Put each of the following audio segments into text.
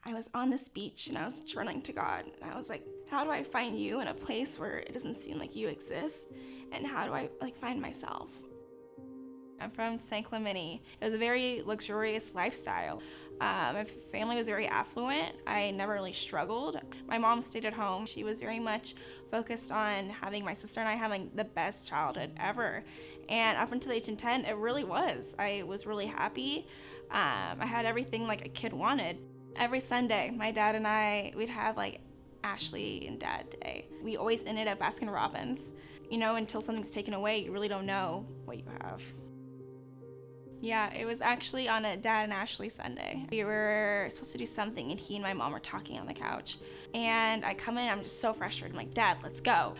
I was on this beach and I was journaling to God. And I was like, how do I find you in a place where it doesn't seem like you exist? And how do I find myself? I'm from San Clemente. It was a very luxurious lifestyle. My family was very affluent. I never really struggled. My mom stayed at home. She was very much focused on having my sister and I having the best childhood ever. And up until the age of 10, it really was. I was really happy. I had everything like a kid wanted. Every Sunday, my dad and I, we'd have like Ashley and Dad Day. We always ended at Baskin Robbins. Until something's taken away, you really don't know what you have. Yeah, it was actually on a Dad and Ashley Sunday. We were supposed to do something, and he and my mom were talking on the couch. And I come in, I'm just so frustrated. I'm like, Dad, let's go.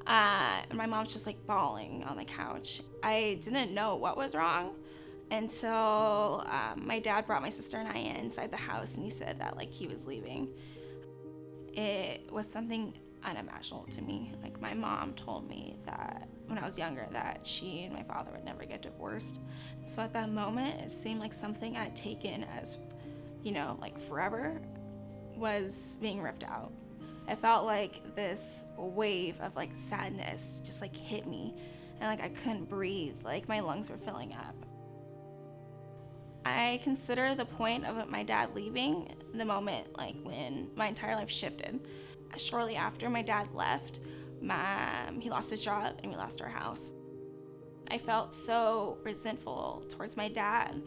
And my mom's just like bawling on the couch. I didn't know what was wrong until my dad brought my sister and I inside the house, and he said that like he was leaving. It was something unimaginable to me. Like, my mom told me that when I was younger that she and my father would never get divorced. So at that moment, it seemed like something I'd taken as, like forever was being ripped out. I felt like this wave of like sadness just like hit me, and like I couldn't breathe, like my lungs were filling up. I consider the point of my dad leaving the moment like when my entire life shifted. Shortly after my dad left, he lost his job and we lost our house. I felt so resentful towards my dad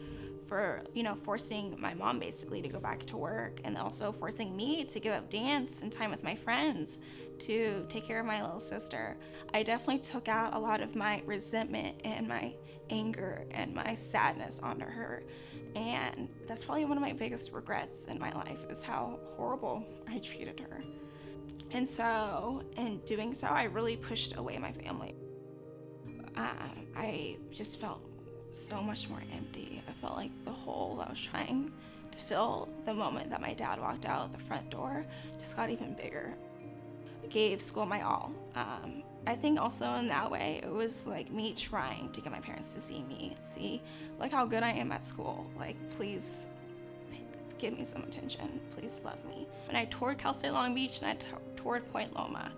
for, forcing my mom basically to go back to work, and also forcing me to give up dance and time with my friends to take care of my little sister. I definitely took out a lot of my resentment and my anger and my sadness onto her. And that's probably one of my biggest regrets in my life, is how horrible I treated her. And so, in doing so, I really pushed away my family. I just felt so much more empty. I felt like the hole I was trying to fill the moment that my dad walked out the front door just got even bigger. I gave school my all. I think also in that way, it was like me trying to get my parents to see like how good I am at school. Like, please give me some attention. Please love me. When I toured Cal State Long Beach and I toured Point Loma,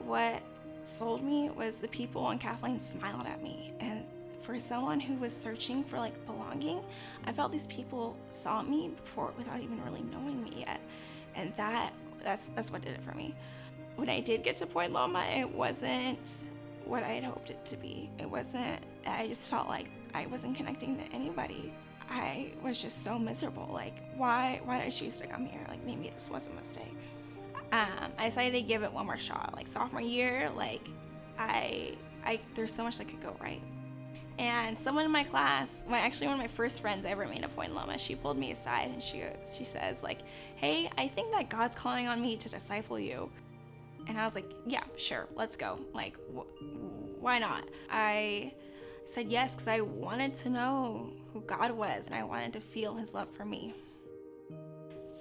what sold me was the people on Kathleen smiled at me. And for someone who was searching for like belonging, I felt these people saw me before without even really knowing me yet. And that's what did it for me. When I did get to Point Loma, it wasn't what I had hoped it to be. I just felt like I wasn't connecting to anybody. I was just so miserable. Like, why did I choose to come here? Like, maybe this was a mistake. I decided to give it one more shot. Like, sophomore year, like, there's so much that could go right. And someone in my class, actually one of my first friends I ever made at Point Loma, she pulled me aside and she says, like, hey, I think that God's calling on me to disciple you. And I was like, yeah, sure, let's go. Like, why not? I said yes because I wanted to know who God was, and I wanted to feel his love for me.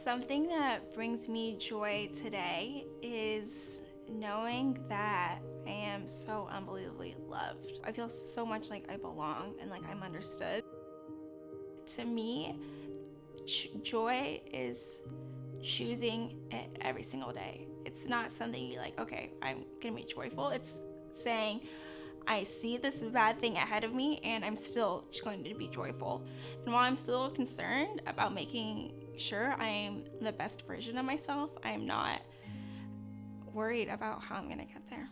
Something that brings me joy today is knowing that I am so unbelievably loved. I feel so much like I belong and like I'm understood. To me, joy is choosing it every single day. It's not something you like, okay, I'm gonna be joyful. It's saying, I see this bad thing ahead of me and I'm still going to be joyful. And while I'm still concerned about making sure I'm the best version of myself, I'm not worried about how I'm gonna get there.